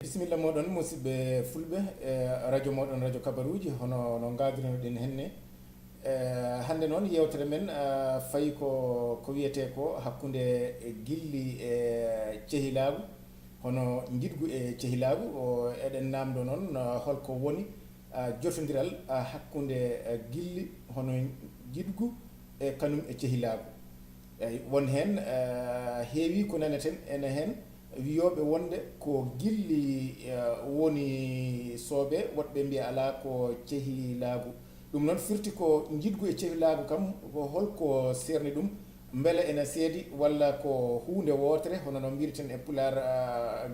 bisimilla moɗon musidɓe fulɓe radio moɗon radio kabaruji hono no gadrinoɗen henne hande noon yewtere men fayi ko wiyete ko hakkude gilli e cehilaagu hono jiɗgu e cehilaagu o eɗen namdo noon holko woni jotodiral hakkude gilli hono jiɗgu e kanum e cehilaagu eyi won hen heewi ko naneten ene hen wiyoɓe wonde ko gilli woni soobe woɗɓe mbiya ala ko cehilaagu ɗum noon firti ko jiɗgu e cehilaagu kam ko holko serni ɗum beele ene seedi walla ko hunde wotere hono no mbirten e pular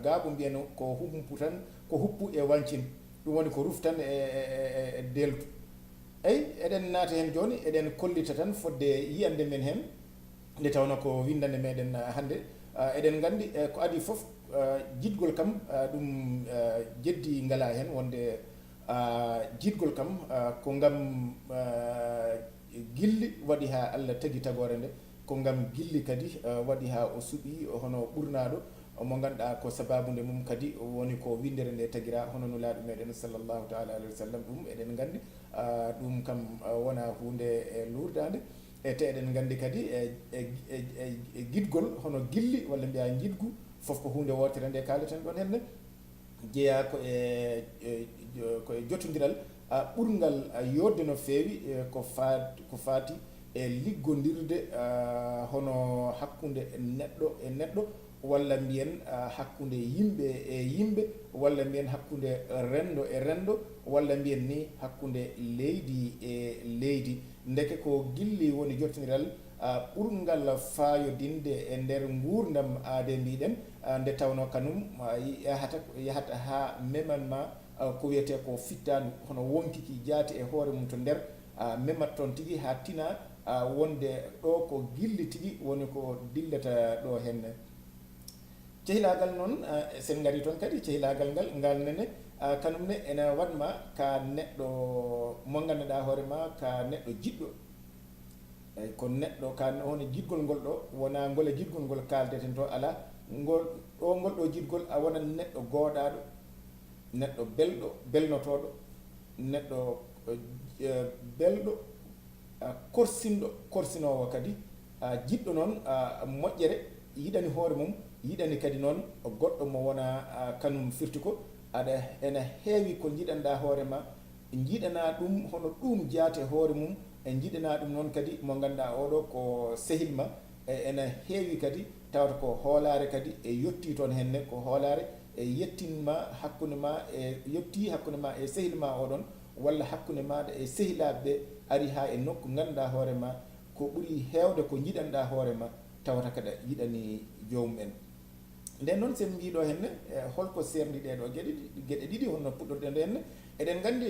gaaɓo mbiyano ko humpu tan ko huppu e wancin ɗum woni ko ruftan e deltu eyi eɗen naata hen joni eɗen kollita tan fodde yiyande men hen nde tawno ko windande meɗen hande eɗen gandi ko adi foof jiɗgol kam ɗum jeddi ngala hen wonde jiɗgol kam ko ngam gilli waɗi ha Allah tagui tagore nde ko ngam gilli kadi waɗi ha o suuɓi hono ɓurnaɗo mo ganduɗa ko sababude mum kadi woni ko windere nde taguira hono no laaɗu meɗen sallllahu taala alayhi wa sallam ɗum eɗen gandi ɗum kam wona hunde lurdade e te eɗen gandi kadi e giɗgol hono gilli walla mbiya jiɗgu foof ko hunde wotere nde kaleten ɗon henne jeeya ko e jotodiral ɓurgal yodde no feewi ko faati e liggodirde hono hakkude neɗɗo e neɗɗo walla mbiyen hakkude yimɓe e yimɓe walla mbiyen hakkude rendo e rendo walla mbiyen ni hakkude leydi e leydi ndeke ko gilli woni jottodiral ɓurgal fayodinde e nder gurdam aade mbiɗen nde tawno kanum yahata ha memanma ko wiyete ko fittandu hono wonkiki jaati e hoore mum to nder memat toon tigui ha tina wonde ɗo ko gilli tigui woni ko dillata ɗo henne cehilaagal noon sen gari toon kadi cehilaagal ngal nene kanumne ene waɗma ka neɗɗo mo ganduɗa hoorema ka neɗɗo jiɗɗo eyyi ko neɗɗo ka hono jiɗgol ngol ɗo wona ngole jiɗgol ngol kaldeten to ala ngol ɗo jiɗgol a wonat neɗɗo gooɗaɗo neɗɗo belɗo belnotoɗo neɗɗo belɗo korsinɗo korsinowo kadi jiɗɗo noon moƴƴere yiɗani hoore mum yiɗani kadi noon goɗɗo mo wona kanum firti ko aɗa ene heewi ko jiɗanɗa hoorema jiɗana ɗum hono ɗum jaate hoore mum e jiɗana ɗum noon kadi mo ganduɗa oɗo ko sehilma ene heewi kadi tawata ko hoolare kadi e yetti toon henne ko hoolare e yettinma hakkude ma e yetti hakkude ma e sehilma oɗon walla hakkude maɗa e sehilaɓeɓe ari ha e nokku ganduɗa hoorema ko ɓuuri hewde ko jiɗanɗa hoorema tawata kada yiɗani jomumen nden noon sen mbiɗo henne holko serndi ɗeɗo gueɗe ɗiɗi hono puɗɗorɗen ɗo henne eɗen gandi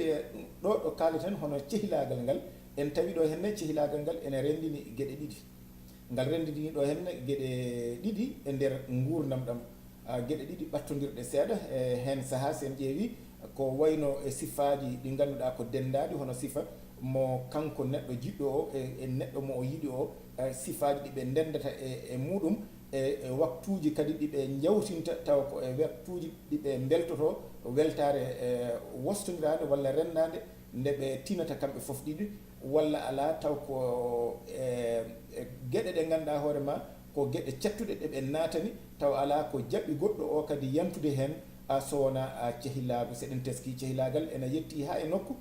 ɗo kaleten hono cehilaagal ngal en tawi ɗo henne cehilaagal ngal ene rendini gueɗe ɗiɗi ngal rendini ɗo henne gueɗe ɗiɗi e nder gurdam ɗam gueɗe ɗiɗi ɓattodirɗe seeɗa hen saaha sen ƴeewi ko wayno e sifaji ɗi ganduɗa ko dendaɗi hono sifa mo kanko neɗɗo jiɗɗo o e neɗɗo mo o yiɗi o sifaji ɗiɓe ndendata e muɗum e waktuji kadi ɗiɓe jawtinta taw ko e waktuji ɗiɓe beltoto weltare wostodirade walla rendade nde ɓe tinata kamɓe foof ɗiɗi walla ala taw ko gueɗe ɗe ganduɗa hoorema ko gueɗe cattuɗe ɗeɓe natani taw ala ko jaɓɓi goɗɗo o kadi yantude hen so wona cehilaagu seɗen teski cehilaagal ene yetti ha e nokku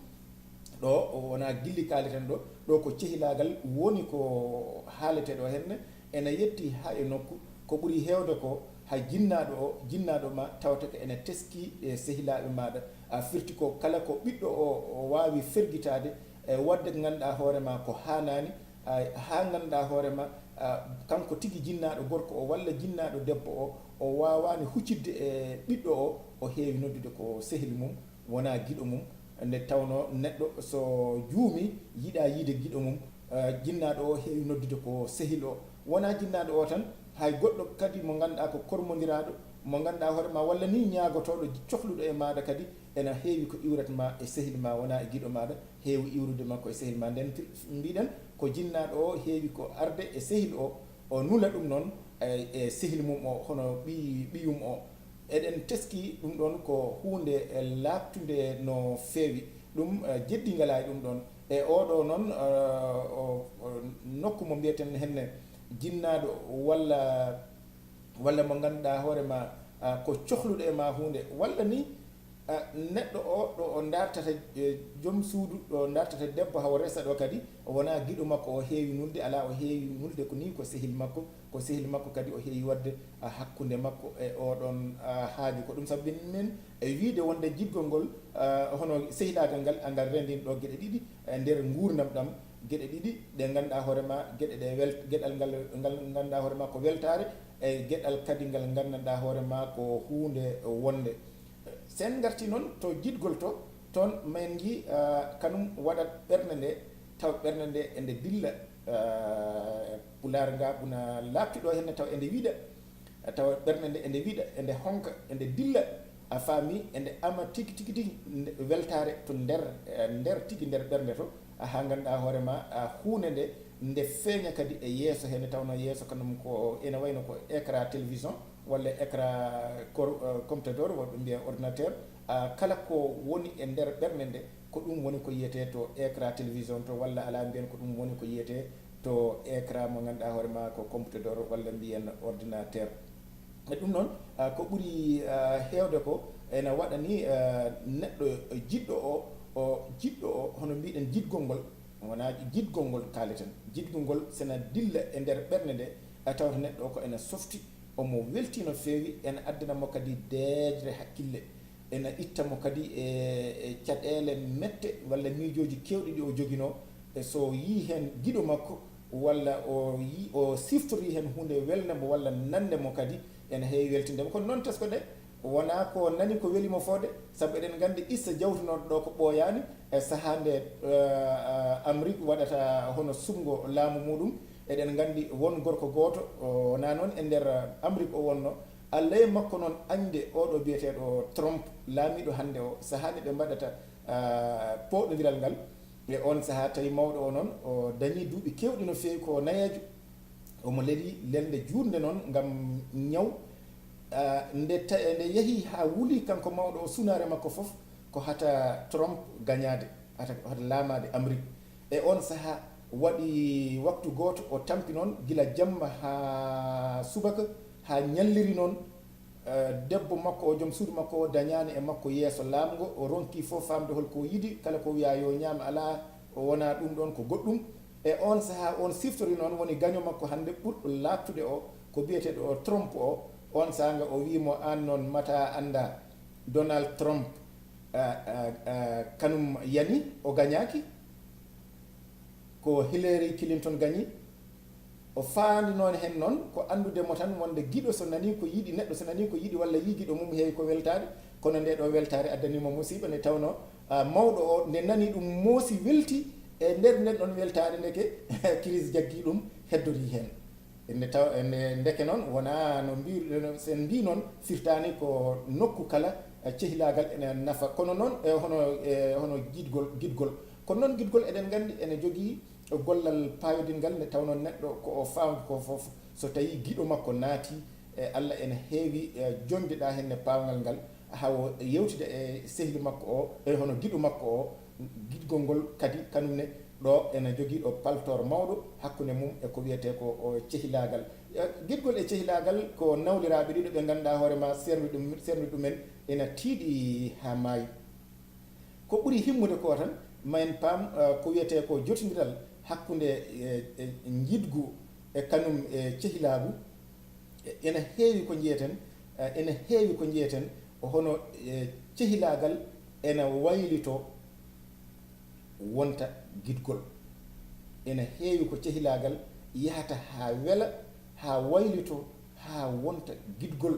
ɗo wona gilli kaleten ɗo ko cehilaagal woni ko haalete ɗo henne ene yetti ha e nokku ko ɓuuri hewde ko ha jinnaɗo ma tawata ko ene teski e sehilaɓe maɗa firti ko kala ko ɓiɗɗo o wawi ferguitade e wadde ko ganduɗa hoorema ko hanani ha ganduɗa hoorema kanko tigui jinnaɗo gorko o walla jinnaɗo debbo o wawani huccidde e ɓiɗɗo o heewi noddude ko sehil mum wona guiɗo mum nde tawno neɗɗo so juumi yiiɗa yiide guiɗo mum jinnaɗo o heewi noddude ko sehil o wona jinnaɗo o tan hay goɗɗo kadi mo ganduɗa ko kormodiraɗo mo ganduɗa hoorema walla ni ñagotoɗo cohluɗo e maɗa kadi ene heewi ko iwratma e sehil ma wona e guiɗo maɗa heewi iwrude makko e sehil ma nden mbiɗen ko jinnaɗo o heewi ko arde e sehil o nula ɗum noon e sehil mum o hono ɓiyum o eɗen teski ɗum ɗon ko hunde labtude no feewi ɗum jeddingala e ɗum ɗon e oɗo noon nokku mo mbiyeten henne jinnaɗo walla mo ganduɗa hoorema ko cohluɗo e ma hunde walla ni neɗɗo o ɗo o dartata joom suudu ɗo dartata debbo hawo resa ɗo kadi wona giɗo makko o heewi nulde ala o heewi nulde ko ni ko sehil makko kadi o heewi wadde hakkude makko e oɗon haaju ko ɗum sababi men e wiide wonde jiɗgol ngol hono sehilagal ngal angal rendin ɗo gueɗe ɗiɗi e nder gurdam ɗam gueɗe ɗiɗi ɗe ganduɗa hoorema gueɗe ɗe gueɗal ngal ganduɗa hoorema ko weltare e gueɗal kadi ngal ganduɗa hoorema ko hunde wonde sen garti noon to jiɗgol to toon min ji kanum waɗat ɓernde nde taw ɓernde nde ende dilla pular nga ɓuna labtiɗo henne taw ende wiiɗa taw ɓernde nde ende wiiɗa ende honka ende dilla a faami ende ama tigi weltare to nder tigi nder ɓernde to ha ganduɗa hoorema hunde nde feeña kadi e yeeso henne tawno yeeso kanum ko ene wayno ko écran télévision walla écran computador woɓe mbiya ordinateur kala ko woni e nder ɓernde nde ko ɗum woni ko yiyete to écran télévision to walla ala mbiyen ko ɗum woni ko yiyete to écran mo ganduɗa hoorema ko computador walla mbiyen ordinateur e ɗum noon ko ɓuuri hewde ko ene waɗa ni neɗɗo jiɗɗo o hono mbiɗen jiɗgol ngol wona jiɗgol ngol kaleten jiɗgol ngol sena dilla e nder ɓernde nde tawata neɗɗo o ko ene softi omo welti no feewi ene addanamo kadi deejre hakkille ene ittamo kadi e caɗele mette walla miijoji kewɗi ɗi o joguino e so yi hen giɗo makko walla o siftori hen hunde welnemo walla nandemo kadi ene heewi weltindemo kono noon tesko de wona ko nani ko welimo fode saabu eɗen gandi issa jawtinoɗo ɗo ko ɓooyani e saaha nde Amérique waɗata hono sumgo laamu muɗum eɗen gandi won gorko goto wona noon e nder Amérique o wonno Allah e makko noon ande oɗo biyeteɗo Trump laamiɗo hande o saaha nde ɓe mbaɗata poɗodiral ngal e on saaha tawi mawɗo o noon o dañi duuɓi kewɗi no feewi ko nayejo omo leeli lelde jurde noon gam ñaw nde yeehi ha wuuli kanko mawɗo o sunare makko foof ko hata Trump gañade hata laamade Amérique e on saaha waɗi waktu goto o tampi noon gila jamma ha subaka ha ñalliri noon debbo makko o joom suudu makko o dañani e makko yeeso laamgo o ronki fof famde holko yiɗi kala ko wiya yo ñaama ala wona ɗum ɗon ko goɗɗum e on saaha on siftori noon woni gaño makko hande ɓurɗo labtude o ko biyeteɗo o Trump o on sanga o wimo an noon mata anda Donald Trump kanum yani o gañaki ko Hillary Clinton gañi o faandi noon hen noon ko andudemo tan wonde giɗo so nani ko yiɗi neɗɗo so nani ko yiɗi walla yi giɗo mum heewi ko weltare kono nde ɗo weltare addanimo musiba nde tawno mawɗo o nde nani ɗum moosi welti e nder nden ɗon weltare ndeke crise jaggi ɗum heddori hen ene taw ene ndeke noon wona no sen mbi noon firtani ko nokku kala cehilagal ene nafa kono noon hono giɗgol kono noon giɗgol eɗen gandi ene jogui gollal payodingal nde tawno neɗɗo ko o faami ko foof so tawi giɗo makko naati e Allah ene heewi jondeɗa henne pawngal ngal hawo yewtida e sehli makko o e hono giɗo makko o giɗgol ngol kadi kanumne ɗo ene jogui ɗo paltor mawɗo hakkude mum e ko wiyete ko o cehilagal giɗgol e cehilagal ko nawliraɓe ɗiɗo ɓe ganduɗa hoorema serni ɗumen ena tiiɗi ha maayi ko ɓuuri himmude ko tan mayen paam ko wiyete ko jotodiral hakkude jiɗgu e kanum e cehilagu ene heewi ko jiyeten hono cehilagal ene waylito wonta giɗgol ene heewi ko cehilagal yahata ha wela ha waylito ha wonta giɗgol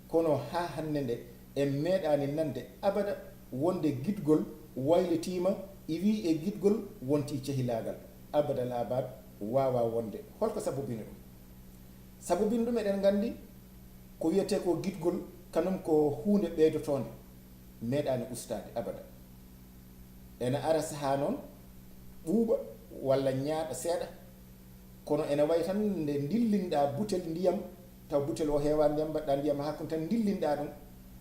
kono ha hande nde en meeɗani nande abada wonde giɗgol waylitima iwi e giɗgol wonti cehilagal abadal abad wawa wonde holko sabobini ɗum sabobini ɗum eɗen gandi ko wiyete ko giɗgol kanum ko hunde ɓeydotonde meeɗani ustade abada ene ara saha noon ɓuuɓa walla ñaaɗa seeɗa kono ene way tan nde dillinɗa butel ndiyam taw butel o heewa ndiyam mbaɗɗa ndiyam hakkunde tan dillinɗa ɗum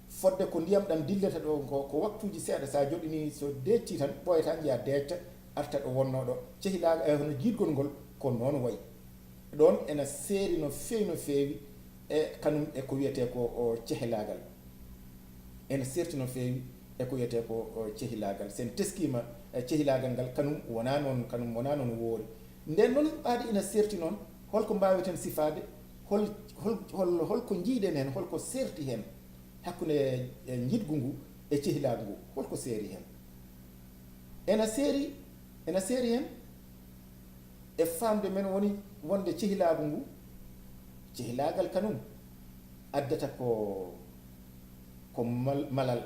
fodde ko ndiyam ɗam dillata ɗo ko waktuji seeɗa sa joɗini so deecci tan ɓoyata jiya deecta arta ɗo wonno ɗo Cehilaagal hono jiidgol ngol ko noon wayi ɗon ena seeri no feewi e kanum e ko wiyete ko Cehilaagal ena seerti no feewi e ko wiyete ko Cehilaagal sen teskima Cehilaagal ngal kanum wona noon woori nden noon ɓaade ina seerti noon holko mbaweten sifaade holko jiiɗen hen holko seerti hen hakkunde jiɗgu ngu e Cehilaagu ngu holko seeri hen ena seeri hen e famde men woni wonde Cehilaagu ngu Cehilaagal kanum addata ko malal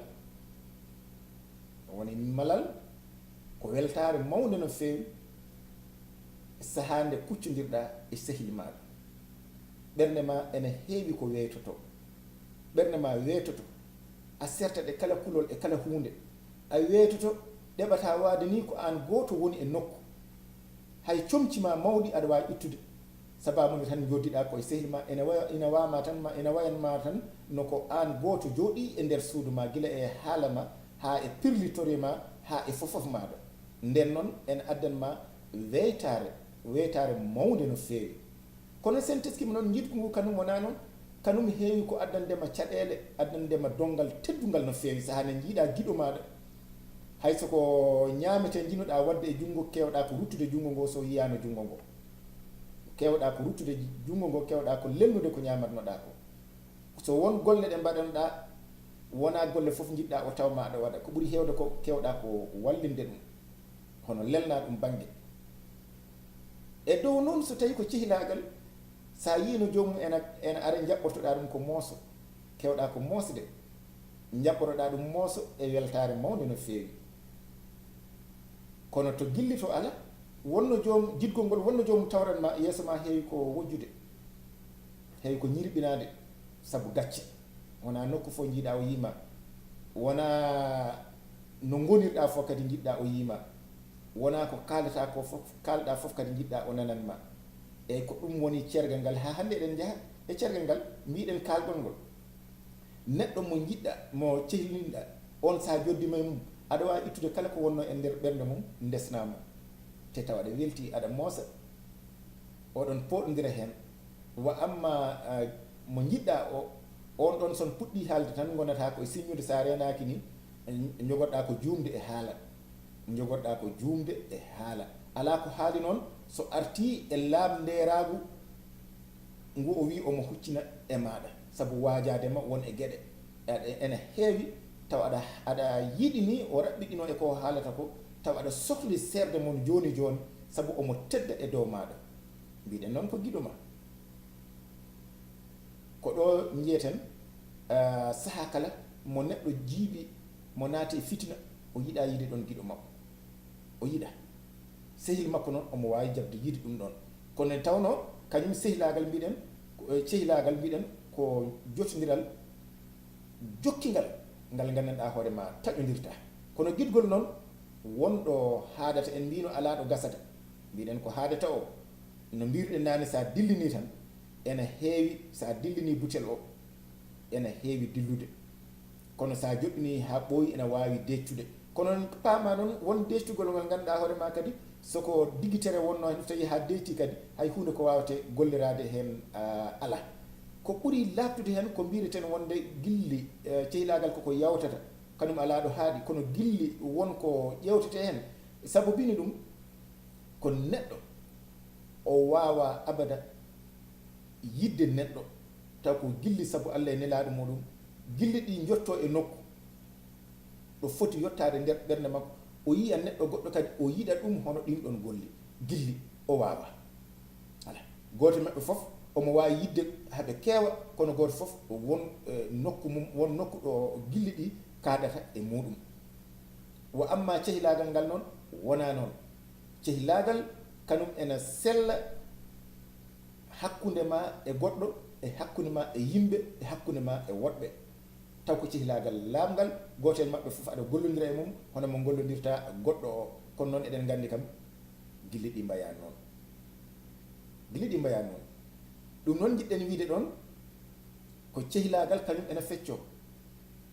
woni malal ko weltare mawde no feewi sahande kuccodirɗa e sehil maɗa ɓernde ma ene heewi ko weytoto ɓernde ma weytoto a sertat e kala kulol e kala hunde a weytoto ɗeɓata waade ni ko an goto woni e nokku hay comcima mawɗi aɗa wawi ittude sababude tan joddiɗa koye sehil ma ina wayanma tan noko an goto jooɗi e nder suudu ma gila e haala ma ha e pirlitori ma ha e fofof maɗa nden noon ene addanma weytare mawde no feewi kono sen teskima noon jiɗgu ngu kanum wona noon kanum heewi ko addandema caɗele addandema dongal teddugal no feewi sahane jiiɗa giɗo maɗa hayso ko ñamete jinoɗa wadde e junngo kewɗa ko ruttude junngo ngo so yiyano junngo ngo kewɗa ko ruttude junngo ngo kewɗa ko lennude ko ñamatnoɗa ko so won golle ɗe mbaɗanoɗa wona golle fof jiɗɗa o tawma aɗa waɗa ko ɓuuri hewde ko kewɗa ko wallinde ɗum hono lelna ɗum banggue e dow noon so tawi ko Cehilaagal sa yino joomum ena ara jaɓɓortoɗa ɗum ko mooso kewɗa ko moosde jaɓɓoroɗa ɗum mooso e weltare mawde no feewi kono to gilli to ala wonno joom jiɗgol ngol wonno joomum tawranma yeeso ma heewi ko wojjude heewi ko ñirɓinade saabu gacce wona nokku fof jiiɗa o yima wona no gonirɗa fof kadi jiɗɗa o yima wona ko kalɗa fof kadi jiɗɗa o nananma eyyi ko ɗum woni cergal ngal ha hande eɗen jaaha e cergal ngal mbiɗen kalgol ngol neɗɗo mo jiɗɗa mo cehlinɗa on sa joddima e mum aɗa wawi ittude kala ko wonno e nder ɓernde mum ndesnama te taw aɗa welti aɗa moosa oɗon poɗodira hen wa amma mo jiɗɗa o on ɗon son puɗɗi haalde tan gonata ko e signude sa renaki ni jogoɗɗa ko juumde e haala ala ko haali noon so arti e laamnderagu ngu o wi omo huccina e maɗa saabu wajadema won e gueɗe ene heewi taw aɗa yiɗi ni o raɓɓiɗino e ko haalata ko taw aɗa sohli serde mon joni saabu omo tedda e dow maɗa mbiɗen noon ko giɗo ma ko ɗo jiyeten saaha kala mo neɗɗo jiiɓi mo naati e fitina o yiɗa yiide ɗon giɗo makko o yiɗa sehil makko noon omo wawi jabde yiide ɗum ɗon kono en tawno kañum Cehilaagal mbiɗen ko jottodiral jokkingal ngal gandanɗa hoore ma taƴodirta kono giɗgol noon wonɗo haadata en mbino ala ɗo gasata mbiɗen ko haadata o no mbirɗen nane sa dillini tan ene heewi sa dillini butel o ene heewi dillude kono sa joɗɗini ha ɓooyi ene wawi deccude kono paama noon won deccugol ngal ganduɗa hoore ma kadi soko digitere wonno hen tawi ha detti kadi hay hunde ko wawate gollirade hen ala ko ɓuuri labtude hen ko mbireten wonde gilli Cehilaagal koko yawtata kanum ala ɗo haaɗi kono gilli wonko ƴewtete hen sabu bini ɗum ko neɗɗo o wawa abada yidde neɗɗo taw ko gilli sabu Allah e nelaɗo muɗum gilli ɗi jotto e nokku ɗo foti yottade nder ɓernde makko o yiya neɗɗo goɗɗo kadi o yiɗa ɗum hono ɗin ɗon golli gilli o wawa ala goto maɓɓe foof omo wawi yidde haɓe keewa kono goto foof won nokku mum won nokku ɗo gilli ɗi kaɗata e muɗum wa amma Cehilaagal ngal noon wona noon Cehilaagal kanum ene sella hakkunde ma e goɗɗo e hakkunde ma e yimɓe e hakkunde ma e woɗɓe taw ko Cehilaagal laamgal goto en maɓɓe fof aɗa gollodira e mum hono mo gollodirta goɗɗo o kono noon eɗen gandi kam gilli ɗi mbaya noon ɗum noon jiɗɗen wiide ɗon ko cehilaagal kañum ena fecco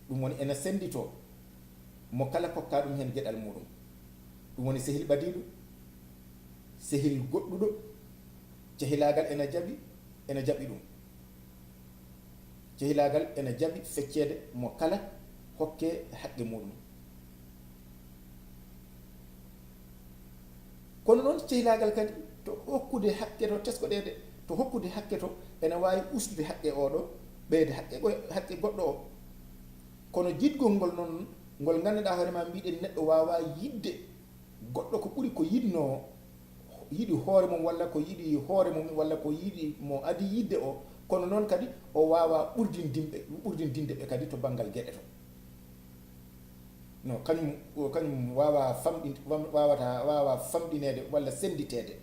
ɗum woni ena sendito mo kala kokka ɗum hen geɗal muɗum ɗum woni sehil ɓadiɗo sehil goɗɗuɗo cehilaagal ena jaɓi ɗum cehilaagal ena jaɓi feccede mo kala hokke haqqe muɗum kono noon cehilaagal kadi to hokkude haqqe to teskoɗede to hokkude haqqe to ena wawi usdude haqqe oɗo ɓeyde haqqe goɗɗo o kono jiɗgol ngol noon ngol ganduɗa hoorema mbiɗen neɗɗo wawa yidde goɗɗo ko ɓuuri ko yiɗi hoore mum walla ko yiɗi hoore mum walla ko yiɗi mo adi yidde o kono noon kadi o wawa ɓurdindinde ɓe kadi to banggal gueɗe to no kañum wawa famɗinede walla senditede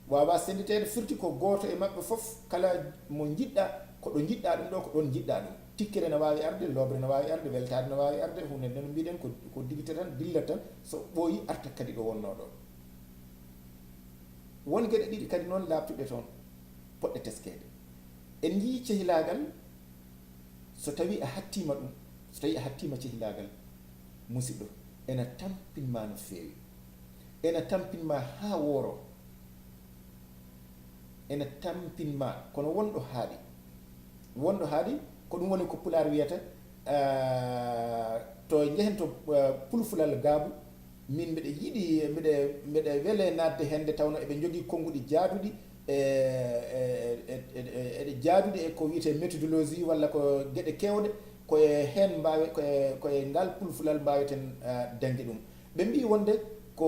wawa senditede firti ko goto e mabɓe foof kala mo jiɗɗa koɗo jiɗɗa ɗum ɗo ko ɗon jiɗɗa ɗum tikkere ne wawi arde lobre ne wawi arde weltade ne wawi arde hunde nden mbiɗen ko digite tan dillat tan so ɓooyi arta kadi ɗo wonno ɗo won gueɗe ɗiɗi kadi noon labtuɗe toon poɗɗe teskede en jii cehilaagal so tawi a hattima ɗum so tawi a hattima cehilaagal musidɗo ena tampinma no feewi ena tampinma ha wooro ena tampinma kono wonɗo haaɗi ko ɗum woni ko pulaar wiyata to jehen to pulfulal gaabu min mbiɗa yiɗi mbiɗa weele nadde hende tawno eɓe jogii konnguɗi jaaduɗi eɗe jaaduɗi e ko wiyete méthodologie walla ko geɗe kewɗe koye heen mbawe koye ngal pulfulal mbaweten dañde ɗum ɓe mbi wonde ko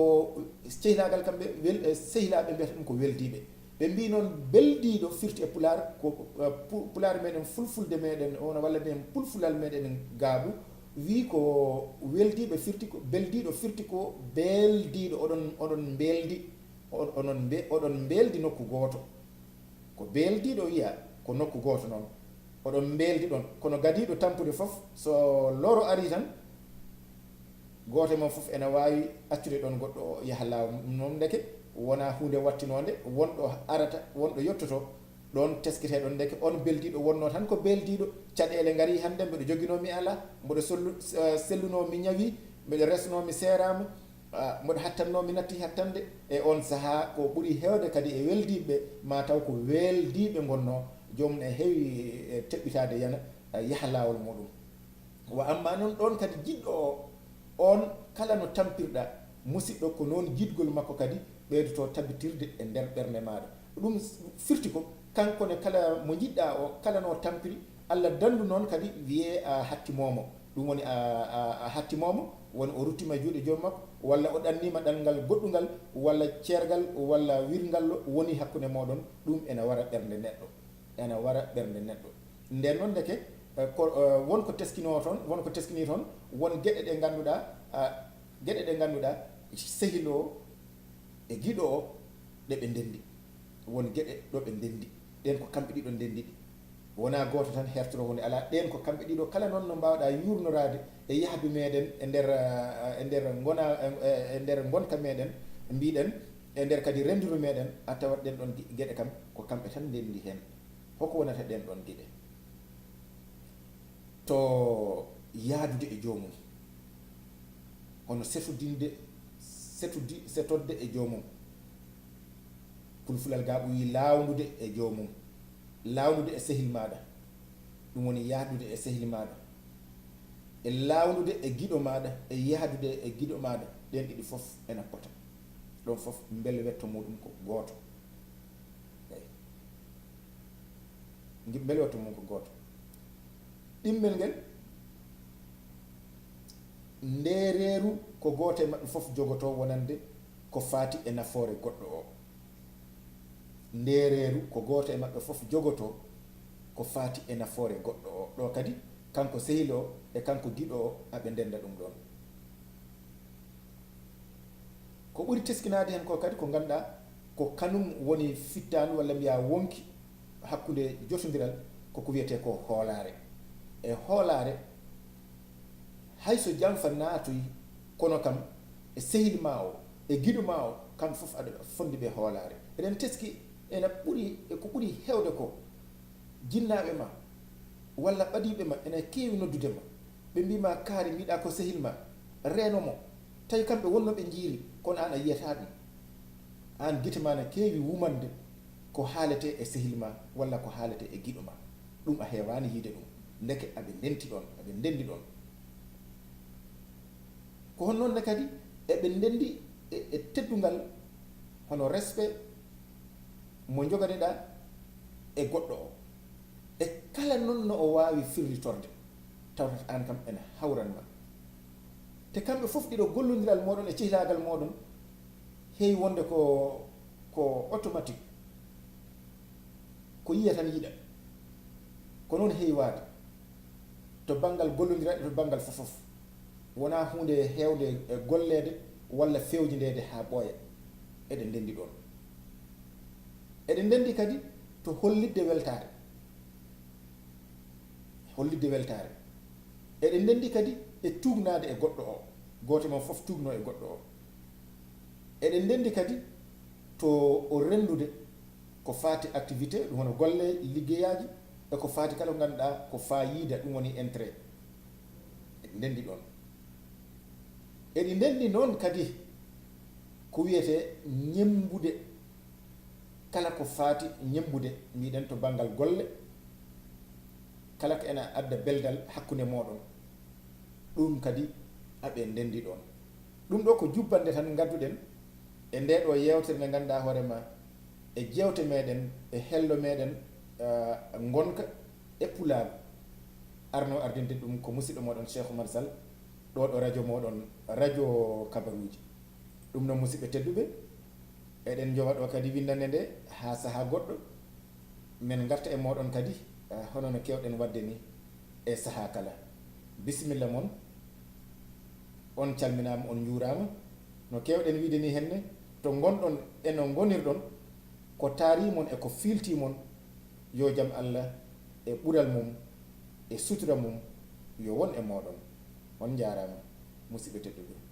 cehilaagal kamɓe sehilaɓe mbiyata ɗum ko weldiɓe ɓe mbi noon beldiɗo firti e pulaar ko pulaar meɗen fulfulde meɗen ono walla ɓen pulfulal meɗen gaabu wi ko weldiɓe firti ko beldiɗo firti ko beldiɗo oɗon beldi nokku goto ko beldiɗo wiya ko nokku goto noon oɗon beldi ɗon kono gadiɗo tampude foof so loro ari tan goto mon foof ena wawi accude ɗon goɗɗo o yaha lawol noon ndeke wona hunde wattinode wonɗo arata wonɗo yettoto ɗon teskete ɗon ndeke on beldiɗo wonno tan ko beldiɗo caɗele gari hande mbeɗo joguinomi ala mboɗo sellunomi ñawi mbeɗo resnomi serama mboɗo hattannomi natti hattande e on saaha ko ɓuuri hewde kadi e weldiɓe ma taw ko weldiɓe gonno jomum e heewi teɓɓitade yana yaha lawol muɗum wa amma noon ɗon kadi jiɗɗo o on kala no tampirɗa musidɗo ko noon jiɗgol makko kadi ɓeydoto tabitirde e nder ɓernde maɗa ɗum firti ko kankone kala mo jiɗɗa o kala no tampiri Allah dandu noon kadi wiye a hattimomo ɗum woni a hattimomo woni o ruttima e juuɗe joom makko walla o ɗannima ɗanngal goɗɗungal walla ceergal walla wirngal woni hakkude moɗon ɗum ena wara ɓernde neɗɗo nden noon ndeke wonko teskino toon wonko teskini toon won geɗe ɗe ngannduɗa sehilo e giɗo o ɗe ɓe ndendi won geɗe ɗo ɓe ndendi ɗen ko kamɓe ɗiɗo ndendiɗi wona goto tan hertoro hunde ala ɗen ko kamɓe ɗiɗo kala noon no mbawɗa yurnorade e yahdu meɗen e nder gonka meɗen mbiɗen e nder kadi rendiru meɗen a tawat ɗen ɗon gueɗe kam ko kamɓe tan ndendi hen hoko wonata ɗen ɗon gueɗe to yaadude e joomum hono setodde e joomum pulfulal ga ɓuyi lawnude e joomum lawnude e sehil maɗa ɗum woni yahdude e sehil maɗa e lawnude e giɗo maɗa e yahdude e giɗo maɗa ɗen ɗiɗi foof ena pota ɗon foof bel wetto muɗum ko goto eyyi bel wetto mum ko goto ɗimmel ngel ndereru ko goto e maɓɓe foof jogoto wonande ko faati e nafoore goɗɗo o ndereru ko goto e maɓɓe foof jogoto ko faati e nafoore goɗɗo o ɗo kadi kanko sehil o e kanko giɗo o aɓe ndenda ɗum ɗon ko ɓuri teskinade hen ko kadi ko ganduɗa ko kanum woni fittanu walla mbiya wonki hakkude jotodiral koko wiyete ko hoolare e hoolare hayso janfa naatoyi kono kam e sehil ma o e giɗo ma o kamɓe foof aɗa fondi ɓe hoolare eɗen teski ena ɓuuri ko ɓuuri hewde ko jinnaaɓe ma walla ɓadiiɓe ma ene keewi noddude ma ɓe mbima kaari mbiɗa ko sehil ma reeno mo tawi kamɓe wonno ɓe jiiri kono an a yiyata ɗum an gite ma ne keewi wumande ko haalete e sehil ma walla ko haalete e giɗo ma ɗum a heewani yiide ɗum ndeke aɓe ndenti ɗon aɓe ndendi ɗon ko hon noonne kadi eɓe ndendi e teddungal hono respect mo joganeɗa e goɗɗo o e kala noon no o wawi firlitorde tawtata an kam ene hawranma te kamɓe fof ɗiɗo gollodiral moɗon e cehlaagal moɗon heewi wonde ko automatique ko yiya tan yiɗa ko noon heewi waade to banggal gollodiraɗe to banggal fofof wona hunde hewde e gollede walla fewjindede ha ɓooya eɗen ndendi ɗon eɗen ndendi kadi to hollidde weltare eɗen ndendi kadi e tugnade e goɗɗo o goto mon fof tugno e goɗɗo o eɗen ndendi kadi to o rendude ko fati activité ɗum hono golle liggeyaji e ko fati kala ko ganduɗa ko fayida ɗum woni intérêt eɗen ndendi ɗon eɗi ndendi noon kadi ko wiyete ñembude kala ko fati ñembude mbiɗen to banggal golle kala ko ena adda beldal hakkude moɗon ɗum kadi aɓe ndendi ɗon ɗum ɗo ko jubbande tan gadduɗen e nde ɗo yewtere nde ganduɗa hoorema e jewte meɗen e hello meɗen gonka e pulaar arno ardinde ɗum ko musidɗo moɗon Seco Umaro Sall ɗo ɗo radio moɗon radio kabaruji ɗum noon musidɓe tedduɓe eɗen jowa ɗo kadi windande nde ha saaha goɗɗo min garta e moɗon kadi hono no kewɗen wadde ni e saaha kala bisimilla moon on calminama on juurama no kewɗen wiide ni henne to gonɗon e no gonirɗon ko taarimon e ko filtimon yo jaam Allah e ɓural mum e sutura mum yo won e moɗon on jarama musidɓe tedduɓe